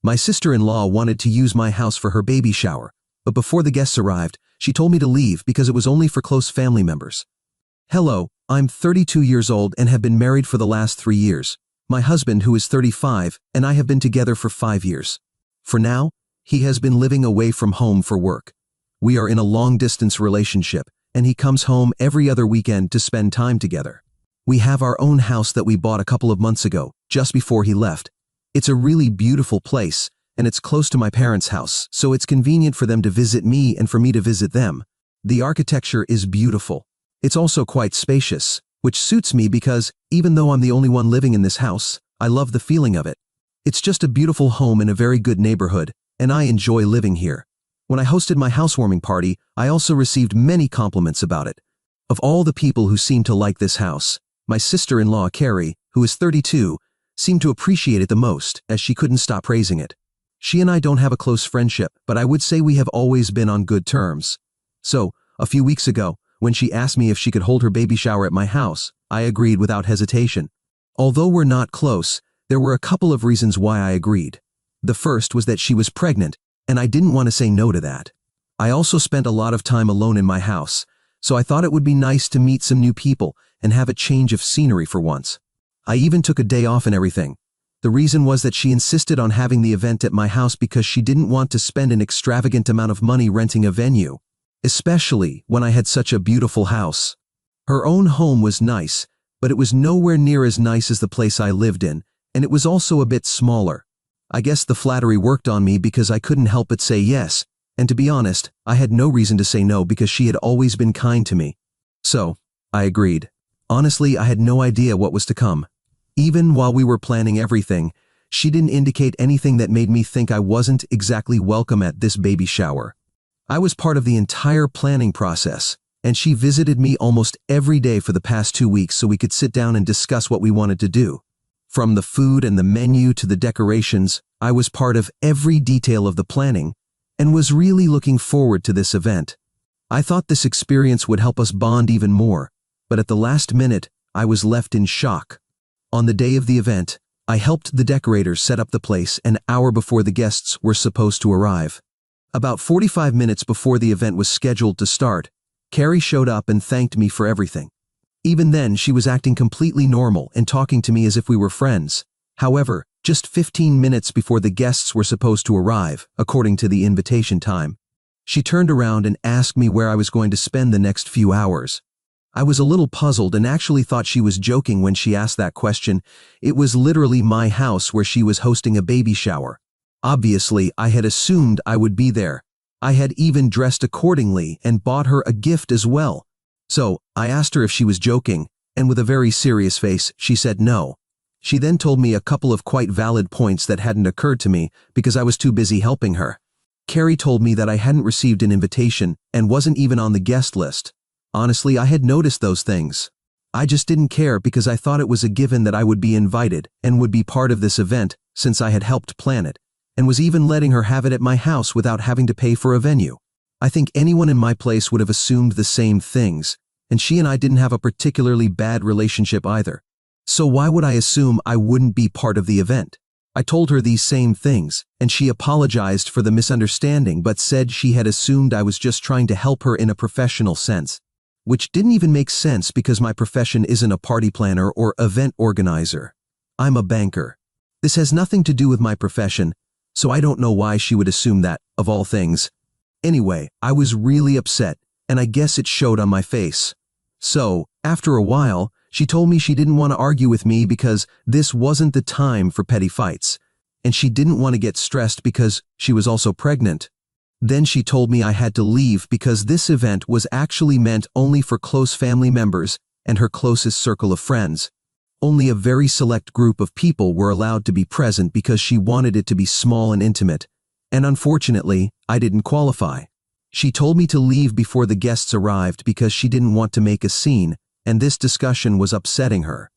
My sister-in-law wanted to use my house for her baby shower, but before the guests arrived, she told me to leave because it was only for close family members. Hello, I'm 32 years old and have been married for the last 3 years. My husband, who is 35, and I have been together for 5 years. For now, he has been living away from home for work. We are in a long-distance relationship, and he comes home every other weekend to spend time together. We have our own house that we bought a couple of months ago, just before he left. It's a really beautiful place, and it's close to my parents' house, so it's convenient for them to visit me and for me to visit them. The architecture is beautiful. It's also quite spacious, which suits me because, even though I'm the only one living in this house, I love the feeling of it. It's just a beautiful home in a very good neighborhood, and I enjoy living here. When I hosted my housewarming party, I also received many compliments about it. Of all the people who seemed to like this house, my sister-in-law, Carrie, who is 32, seemed to appreciate it the most, as she couldn't stop praising it. She and I don't have a close friendship, but I would say we have always been on good terms. So, a few weeks ago, when she asked me if she could hold her baby shower at my house, I agreed without hesitation. Although we're not close, there were a couple of reasons why I agreed. The first was that she was pregnant, and I didn't want to say no to that. I also spent a lot of time alone in my house, so I thought it would be nice to meet some new people and have a change of scenery for once. I even took a day off and everything. The reason was that she insisted on having the event at my house because she didn't want to spend an extravagant amount of money renting a venue, especially when I had such a beautiful house. Her own home was nice, but it was nowhere near as nice as the place I lived in, and it was also a bit smaller. I guess the flattery worked on me because I couldn't help but say yes, and to be honest, I had no reason to say no because she had always been kind to me. So, I agreed. Honestly, I had no idea what was to come. Even while we were planning everything, she didn't indicate anything that made me think I wasn't exactly welcome at this baby shower. I was part of the entire planning process, and she visited me almost every day for the past 2 weeks so we could sit down and discuss what we wanted to do. From the food and the menu to the decorations, I was part of every detail of the planning and was really looking forward to this event. I thought this experience would help us bond even more, but at the last minute, I was left in shock. On the day of the event, I helped the decorators set up the place an hour before the guests were supposed to arrive. About 45 minutes before the event was scheduled to start, Carrie showed up and thanked me for everything. Even then, she was acting completely normal and talking to me as if we were friends. However, just 15 minutes before the guests were supposed to arrive, according to the invitation time, she turned around and asked me where I was going to spend the next few hours. I was a little puzzled and actually thought she was joking when she asked that question. It was literally my house where she was hosting a baby shower. Obviously, I had assumed I would be there. I had even dressed accordingly and bought her a gift as well. So, I asked her if she was joking, and with a very serious face, she said no. She then told me a couple of quite valid points that hadn't occurred to me because I was too busy helping her. Carrie told me that I hadn't received an invitation and wasn't even on the guest list. Honestly, I had noticed those things. I just didn't care because I thought it was a given that I would be invited and would be part of this event since I had helped plan it, and was even letting her have it at my house without having to pay for a venue. I think anyone in my place would have assumed the same things, and she and I didn't have a particularly bad relationship either. So why would I assume I wouldn't be part of the event? I told her these same things, and she apologized for the misunderstanding but said she had assumed I was just trying to help her in a professional sense, which didn't even make sense because my profession isn't a party planner or event organizer. I'm a banker. This has nothing to do with my profession, so I don't know why she would assume that, of all things. Anyway, I was really upset, and I guess it showed on my face. So, after a while, she told me she didn't want to argue with me because this wasn't the time for petty fights, and she didn't want to get stressed because she was also pregnant. Then she told me I had to leave because this event was actually meant only for close family members and her closest circle of friends. Only a very select group of people were allowed to be present because she wanted it to be small and intimate, and unfortunately, I didn't qualify. She told me to leave before the guests arrived because she didn't want to make a scene, and this discussion was upsetting her.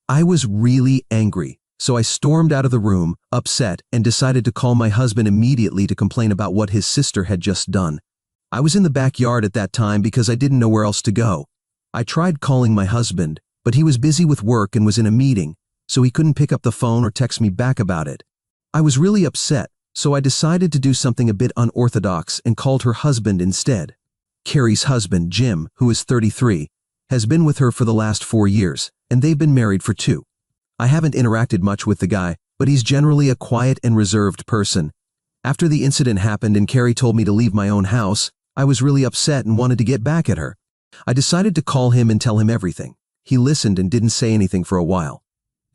I was really angry, so I stormed out of the room, upset, and decided to call my husband immediately to complain about what his sister had just done. I was in the backyard at that time because I didn't know where else to go. I tried calling my husband, but he was busy with work and was in a meeting, so he couldn't pick up the phone or text me back about it. I was really upset, So I decided to do something a bit unorthodox and called her husband instead. Carrie's husband, Jim, who is 33, has been with her for the last 4 years, and they've been married for 2. I haven't interacted much with the guy, but he's generally a quiet and reserved person. After the incident happened and Carrie told me to leave my own house, I was really upset and wanted to get back at her. I decided to call him and tell him everything. He listened and didn't say anything for a while.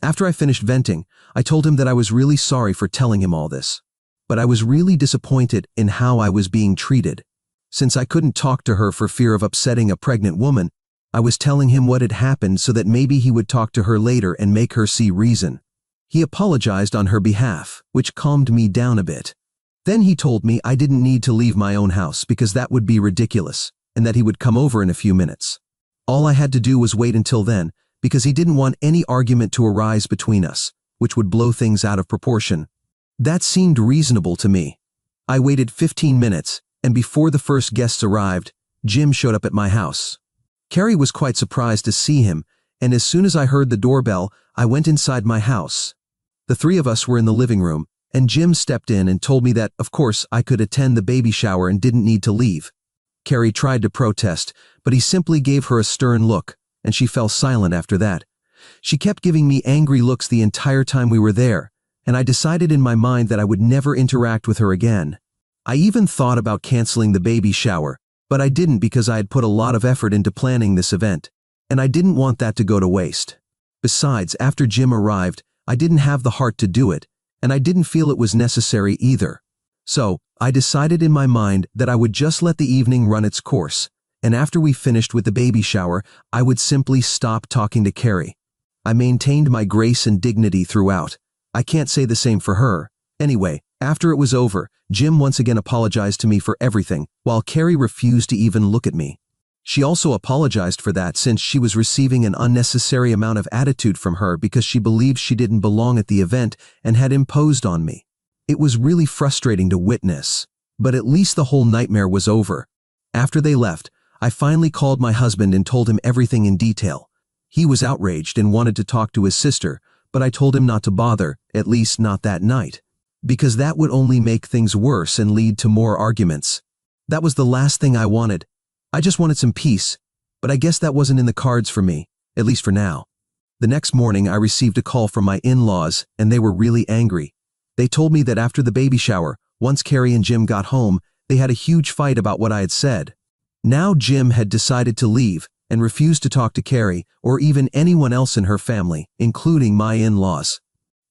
After I finished venting, I told him that I was really sorry for telling him all this. But I was really disappointed in how I was being treated. Since I couldn't talk to her for fear of upsetting a pregnant woman, I was telling him what had happened so that maybe he would talk to her later and make her see reason. He apologized on her behalf, which calmed me down a bit. Then he told me I didn't need to leave my own house because that would be ridiculous, and that he would come over in a few minutes. All I had to do was wait until then, because he didn't want any argument to arise between us, which would blow things out of proportion. That seemed reasonable to me. I waited 15 minutes, and before the first guests arrived, Jim showed up at my house. Carrie was quite surprised to see him, and as soon as I heard the doorbell, I went inside my house. The 3 of us were in the living room, and Jim stepped in and told me that, of course, I could attend the baby shower and didn't need to leave. Carrie tried to protest, but he simply gave her a stern look, and she fell silent after that. She kept giving me angry looks the entire time we were there, and I decided in my mind that I would never interact with her again. I even thought about canceling the baby shower, but I didn't because I had put a lot of effort into planning this event, and I didn't want that to go to waste. Besides, after Jim arrived, I didn't have the heart to do it, and I didn't feel it was necessary either. So, I decided in my mind that I would just let the evening run its course, and after we finished with the baby shower, I would simply stop talking to Carrie. I maintained my grace and dignity throughout. I can't say the same for her. Anyway, after it was over, Jim once again apologized to me for everything, while Carrie refused to even look at me. She also apologized for that since she was receiving an unnecessary amount of attitude from her because she believed she didn't belong at the event and had imposed on me. It was really frustrating to witness, but at least the whole nightmare was over. After they left, I finally called my husband and told him everything in detail. He was outraged and wanted to talk to his sister, but I told him not to bother, at least not that night, because that would only make things worse and lead to more arguments. That was the last thing I wanted. I just wanted some peace, but I guess that wasn't in the cards for me, at least for now. The next morning I received a call from my in-laws, and they were really angry. They told me that after the baby shower, once Carrie and Jim got home, they had a huge fight about what I had said. Now Jim had decided to leave and refused to talk to Carrie or even anyone else in her family, including my in-laws.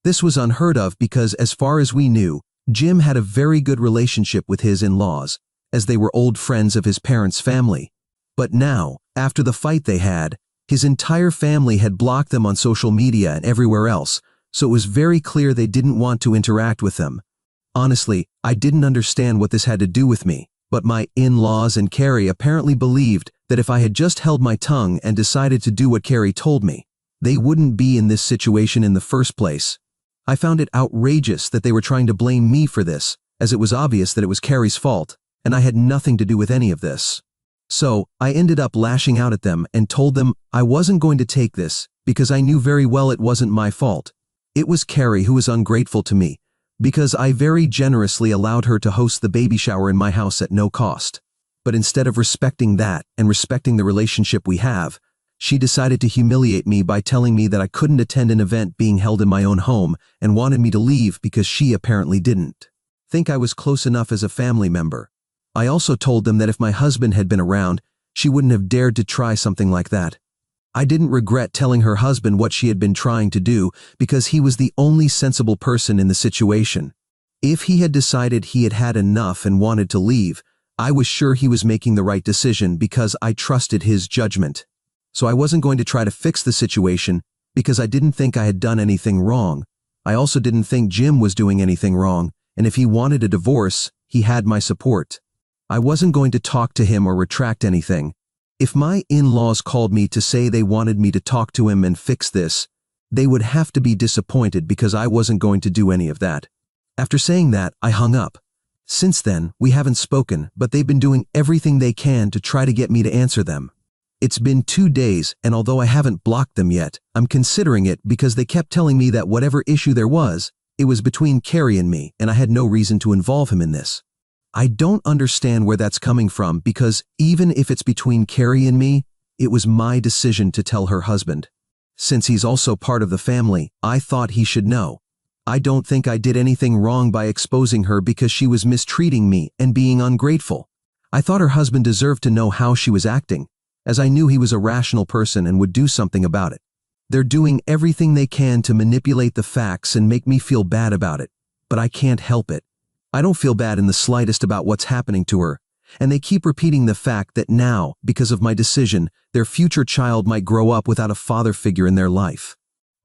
This was unheard of because, as far as we knew, Jim had a very good relationship with his in-laws, as they were old friends of his parents' family. But now, after the fight they had, his entire family had blocked them on social media and everywhere else, so it was very clear they didn't want to interact with them. Honestly, I didn't understand what this had to do with me, but my in-laws and Carrie apparently believed that if I had just held my tongue and decided to do what Carrie told me, they wouldn't be in this situation in the first place. I found it outrageous that they were trying to blame me for this, as it was obvious that it was Carrie's fault, and I had nothing to do with any of this. So, I ended up lashing out at them and told them I wasn't going to take this because I knew very well it wasn't my fault. It was Carrie who was ungrateful to me, because I very generously allowed her to host the baby shower in my house at no cost. But instead of respecting that and respecting the relationship we have, she decided to humiliate me by telling me that I couldn't attend an event being held in my own home and wanted me to leave because she apparently didn't think I was close enough as a family member. I also told them that if my husband had been around, she wouldn't have dared to try something like that. I didn't regret telling her husband what she had been trying to do because he was the only sensible person in the situation. If he had decided he had had enough and wanted to leave, I was sure he was making the right decision because I trusted his judgment. So I wasn't going to try to fix the situation because I didn't think I had done anything wrong. I also didn't think Jim was doing anything wrong, and if he wanted a divorce, he had my support. I wasn't going to talk to him or retract anything. If my in-laws called me to say they wanted me to talk to him and fix this, they would have to be disappointed because I wasn't going to do any of that. After saying that, I hung up. Since then, we haven't spoken, but they've been doing everything they can to try to get me to answer them. It's been 2 days, and although I haven't blocked them yet, I'm considering it because they kept telling me that whatever issue there was, It was between Carrie and me, and I had no reason to involve him in this. I don't understand where that's coming from because even if it's between Carrie and me, it was my decision to tell her husband. Since he's also part of the family, I thought he should know. I don't think I did anything wrong by exposing her because she was mistreating me and being ungrateful. I thought her husband deserved to know how she was acting, as I knew he was a rational person and would do something about it. They're doing everything they can to manipulate the facts and make me feel bad about it, but I can't help it. I don't feel bad in the slightest about what's happening to her, and they keep repeating the fact that now, because of my decision, their future child might grow up without a father figure in their life.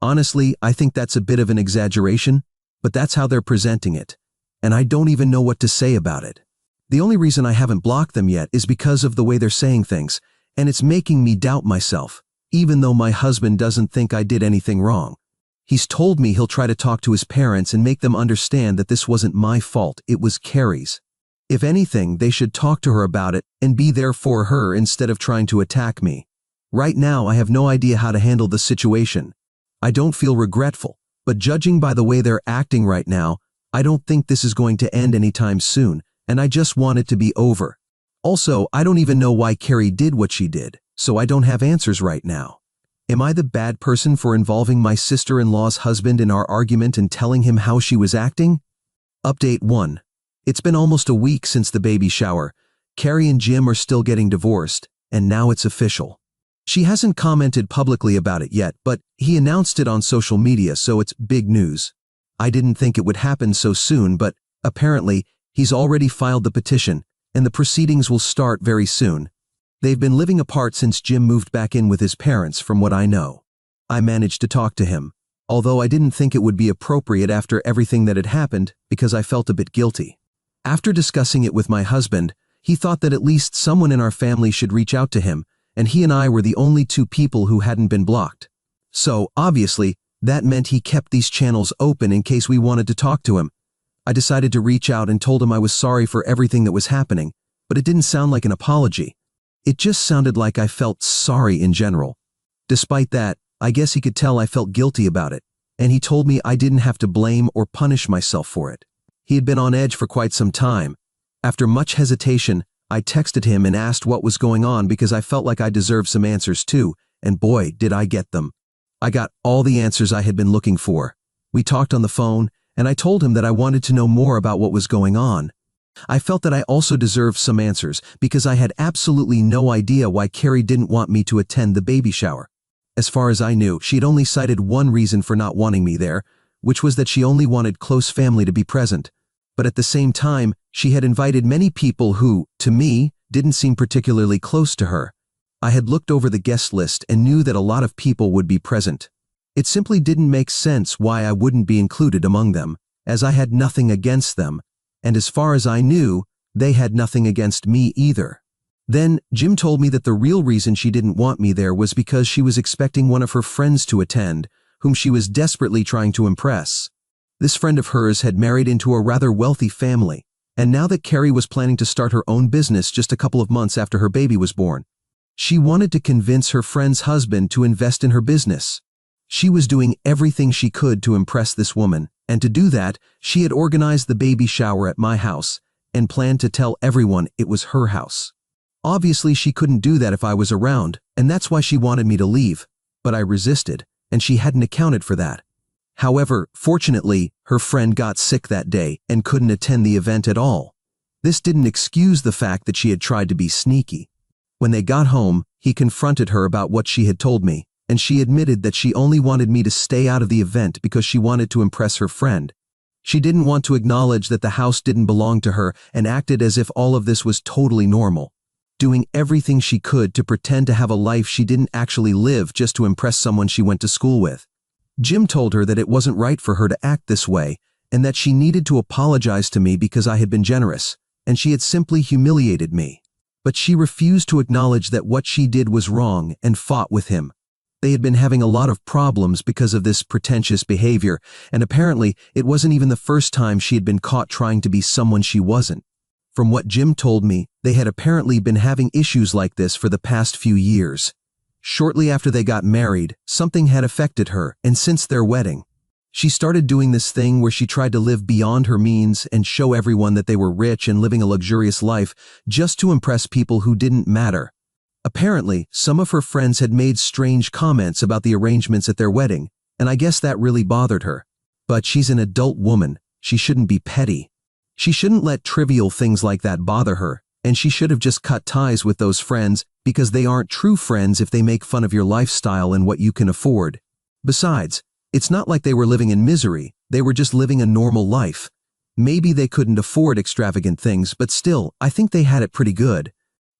Honestly, I think that's a bit of an exaggeration, but that's how they're presenting it, and I don't even know what to say about it. The only reason I haven't blocked them yet is because of the way they're saying things, and it's making me doubt myself, even though my husband doesn't think I did anything wrong. He's told me he'll try to talk to his parents and make them understand that this wasn't my fault, it was Carrie's. If anything, they should talk to her about it and be there for her instead of trying to attack me. Right now, I have no idea how to handle the situation. I don't feel regretful, but judging by the way they're acting right now, I don't think this is going to end anytime soon, and I just want it to be over. Also, I don't even know why Carrie did what she did, so I don't have answers right now. Am I the bad person for involving my sister-in-law's husband in our argument and telling him how she was acting? Update 1. It's been almost a week since the baby shower. Carrie and Jim are still getting divorced, and now it's official. She hasn't commented publicly about it yet, but he announced it on social media, so it's big news. I didn't think it would happen so soon, but apparently, he's already filed the petition, and the proceedings will start very soon. They've been living apart since Jim moved back in with his parents, from what I know. I managed to talk to him, although I didn't think it would be appropriate after everything that had happened because I felt a bit guilty. After discussing it with my husband, he thought that at least someone in our family should reach out to him, and he and I were the only two people who hadn't been blocked. So, obviously, that meant he kept these channels open in case we wanted to talk to him. I decided to reach out and told him I was sorry for everything that was happening, but it didn't sound like an apology. It just sounded like I felt sorry in general. Despite that, I guess he could tell I felt guilty about it, and he told me I didn't have to blame or punish myself for it. He had been on edge for quite some time. After much hesitation, I texted him and asked what was going on because I felt like I deserved some answers too, and boy, did I get them. I got all the answers I had been looking for. We talked on the phone, and I told him that I wanted to know more about what was going on. I felt that I also deserved some answers because I had absolutely no idea why Carrie didn't want me to attend the baby shower. As far as I knew, she had only cited one reason for not wanting me there, which was that she only wanted close family to be present. But at the same time, she had invited many people who, to me, didn't seem particularly close to her. I had looked over the guest list and knew that a lot of people would be present. It simply didn't make sense why I wouldn't be included among them, as I had nothing against them, and as far as I knew, they had nothing against me either. Then, Jim told me that the real reason she didn't want me there was because she was expecting one of her friends to attend, whom she was desperately trying to impress. This friend of hers had married into a rather wealthy family, and now that Carrie was planning to start her own business just a couple of months after her baby was born, she wanted to convince her friend's husband to invest in her business. She was doing everything she could to impress this woman, and to do that, she had organized the baby shower at my house and planned to tell everyone it was her house. Obviously, she couldn't do that if I was around, and that's why she wanted me to leave, but I resisted, and she hadn't accounted for that. However, fortunately, her friend got sick that day and couldn't attend the event at all. This didn't excuse the fact that she had tried to be sneaky. When they got home, he confronted her about what she had told me, and she admitted that she only wanted me to stay out of the event because she wanted to impress her friend. She didn't want to acknowledge that the house didn't belong to her and acted as if all of this was totally normal, doing everything she could to pretend to have a life she didn't actually live just to impress someone she went to school with. Jim told her that it wasn't right for her to act this way and that she needed to apologize to me because I had been generous, and she had simply humiliated me. But she refused to acknowledge that what she did was wrong and fought with him. They had been having a lot of problems because of this pretentious behavior, and apparently it wasn't even the first time she had been caught trying to be someone she wasn't. From what Jim told me, they had apparently been having issues like this for the past few years. Shortly after they got married, something had affected her, and since their wedding, She started doing this thing where she tried to live beyond her means and show everyone that they were rich and living a luxurious life just to impress people who didn't matter. Apparently, some of her friends had made strange comments about the arrangements at their wedding, and I guess that really bothered her. But she's an adult woman. She shouldn't be petty. She shouldn't let trivial things like that bother her, and she should have just cut ties with those friends because they aren't true friends if they make fun of your lifestyle and what you can afford. Besides, it's not like they were living in misery, they were just living a normal life. Maybe they couldn't afford extravagant things, but still, I think they had it pretty good.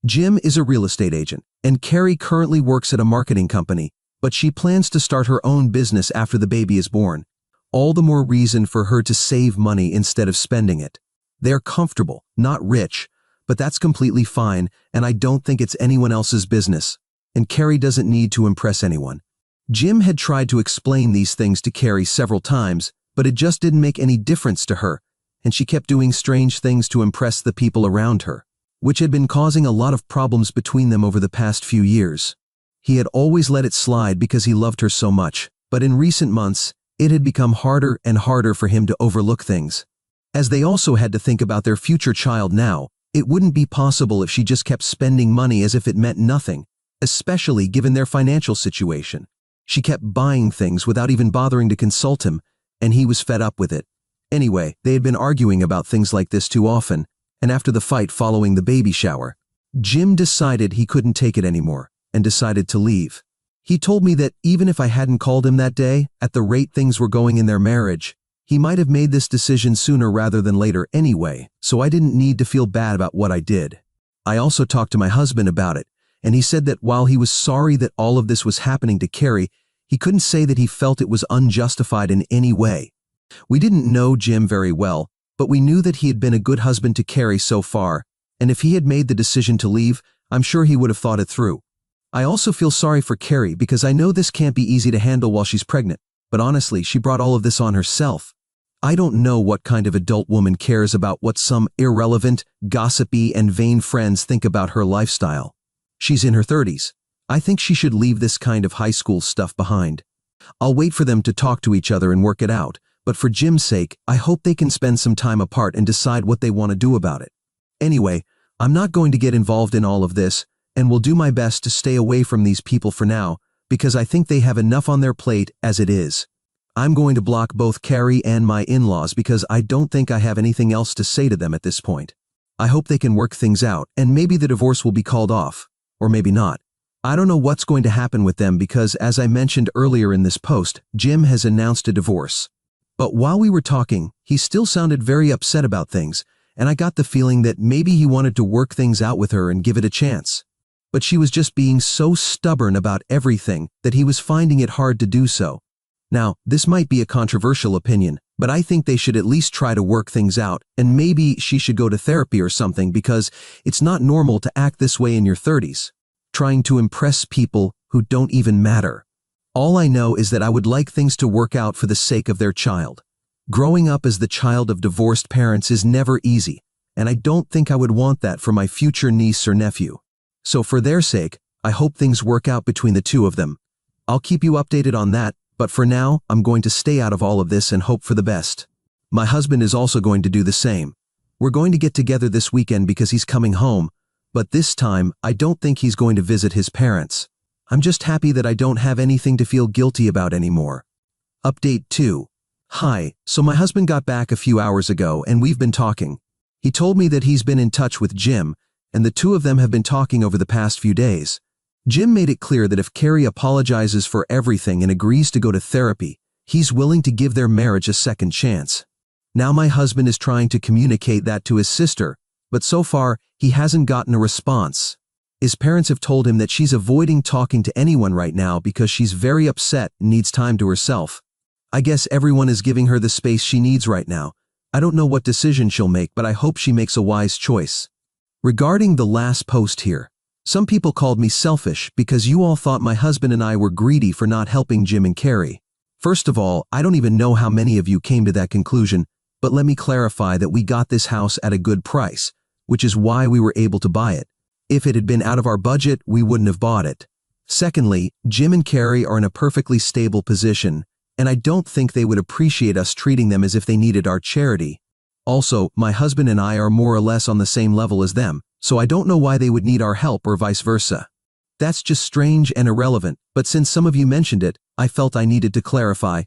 Jim is a real estate agent, and Carrie currently works at a marketing company, but she plans to start her own business after the baby is born. All the more reason for her to save money instead of spending it. They're comfortable, not rich, but that's completely fine, and I don't think it's anyone else's business. And Carrie doesn't need to impress anyone. Jim had tried to explain these things to Carrie several times, but it just didn't make any difference to her, and she kept doing strange things to impress the people around her, which had been causing a lot of problems between them over the past few years. He had always let it slide because he loved her so much, but in recent months, it had become harder and harder for him to overlook things. As they also had to think about their future child now, it wouldn't be possible if she just kept spending money as if it meant nothing, especially given their financial situation. She kept buying things without even bothering to consult him, and he was fed up with it. Anyway, they had been arguing about things like this too often, and after the fight following the baby shower, Jim decided he couldn't take it anymore and decided to leave. He told me that even if I hadn't called him that day, at the rate things were going in their marriage, he might have made this decision sooner rather than later anyway, so I didn't need to feel bad about what I did. I also talked to my husband about it, and he said that while he was sorry that all of this was happening to Carrie, he couldn't say that he felt it was unjustified in any way. We didn't know Jim very well, but we knew that he had been a good husband to Carrie so far, and if he had made the decision to leave, I'm sure he would have thought it through. I also feel sorry for Carrie because I know this can't be easy to handle while she's pregnant, but honestly, she brought all of this on herself. I don't know what kind of adult woman cares about what some irrelevant, gossipy, and vain friends think about her lifestyle. She's in her 30s. I think she should leave this kind of high school stuff behind. I'll wait for them to talk to each other and work it out, but for Jim's sake, I hope they can spend some time apart and decide what they want to do about it. Anyway, I'm not going to get involved in all of this, and will do my best to stay away from these people for now, because I think they have enough on their plate as it is. I'm going to block both Carrie and my in-laws because I don't think I have anything else to say to them at this point. I hope they can work things out, and maybe the divorce will be called off, or maybe not. I don't know what's going to happen with them because, as I mentioned earlier in this post, Jim has announced a divorce. But while we were talking, he still sounded very upset about things, and I got the feeling that maybe he wanted to work things out with her and give it a chance. But she was just being so stubborn about everything that he was finding it hard to do so. Now, this might be a controversial opinion, but I think they should at least try to work things out, and maybe she should go to therapy or something because it's not normal to act this way in your 30s, trying to impress people who don't even matter. All I know is that I would like things to work out for the sake of their child. Growing up as the child of divorced parents is never easy, and I don't think I would want that for my future niece or nephew. So for their sake, I hope things work out between the two of them. I'll keep you updated on that, but for now, I'm going to stay out of all of this and hope for the best. My husband is also going to do the same. We're going to get together this weekend because he's coming home, but this time, I don't think he's going to visit his parents. I'm just happy that I don't have anything to feel guilty about anymore. Update 2. Hi, so my husband got back a few hours ago and we've been talking. He told me that he's been in touch with Jim, and the two of them have been talking over the past few days. Jim made it clear that if Carrie apologizes for everything and agrees to go to therapy, he's willing to give their marriage a second chance. Now my husband is trying to communicate that to his sister, but so far, he hasn't gotten a response. His parents have told him that she's avoiding talking to anyone right now because she's very upset and needs time to herself. I guess everyone is giving her the space she needs right now. I don't know what decision she'll make, but I hope she makes a wise choice. Regarding the last post here, some people called me selfish because you all thought my husband and I were greedy for not helping Jim and Carrie. First of all, I don't even know how many of you came to that conclusion, but let me clarify that we got this house at a good price, which is why we were able to buy it. If it had been out of our budget, we wouldn't have bought it. Secondly, Jim and Carrie are in a perfectly stable position, and I don't think they would appreciate us treating them as if they needed our charity. Also, my husband and I are more or less on the same level as them, so I don't know why they would need our help or vice versa. That's just strange and irrelevant, but since some of you mentioned it, I felt I needed to clarify.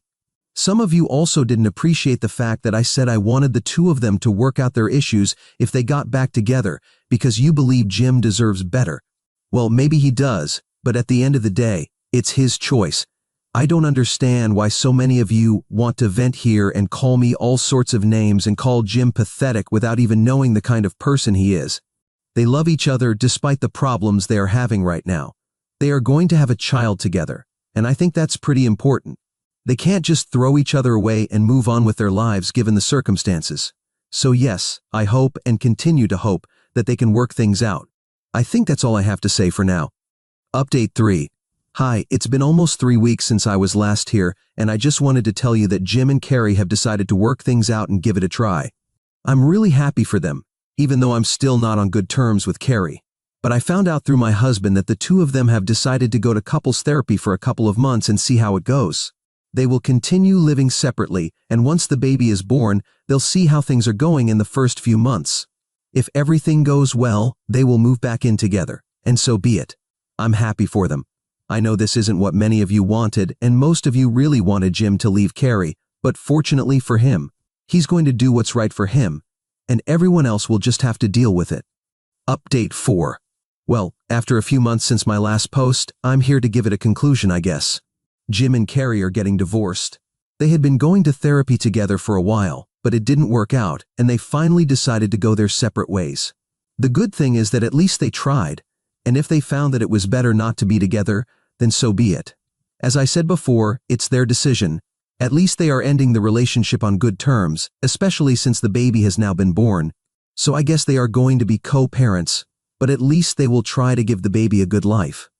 Some of you also didn't appreciate the fact that I said I wanted the two of them to work out their issues if they got back together because you believe Jim deserves better. Well, maybe he does, but at the end of the day, it's his choice. I don't understand why so many of you want to vent here and call me all sorts of names and call Jim pathetic without even knowing the kind of person he is. They love each other despite the problems they are having right now. They are going to have a child together, and I think that's pretty important. They can't just throw each other away and move on with their lives given the circumstances. So yes, I hope and continue to hope that they can work things out. I think that's all I have to say for now. Update 3. Hi, it's been almost 3 weeks since I was last here, and I just wanted to tell you that Jim and Carrie have decided to work things out and give it a try. I'm really happy for them, even though I'm still not on good terms with Carrie. But I found out through my husband that the two of them have decided to go to couples therapy for a couple of months and see how it goes. They will continue living separately, and once the baby is born, they'll see how things are going in the first few months. If everything goes well, they will move back in together, and so be it. I'm happy for them. I know this isn't what many of you wanted, and most of you really wanted Jim to leave Carrie, but fortunately for him, he's going to do what's right for him, and everyone else will just have to deal with it. Update 4. Well, after a few months since my last post, I'm here to give it a conclusion, I guess. Jim and Carrie are getting divorced. They had been going to therapy together for a while, but it didn't work out, and they finally decided to go their separate ways. The good thing is that at least they tried, and if they found that it was better not to be together, then so be it. As I said before, it's their decision. At least they are ending the relationship on good terms, especially since the baby has now been born. So I guess they are going to be co-parents, but at least they will try to give the baby a good life.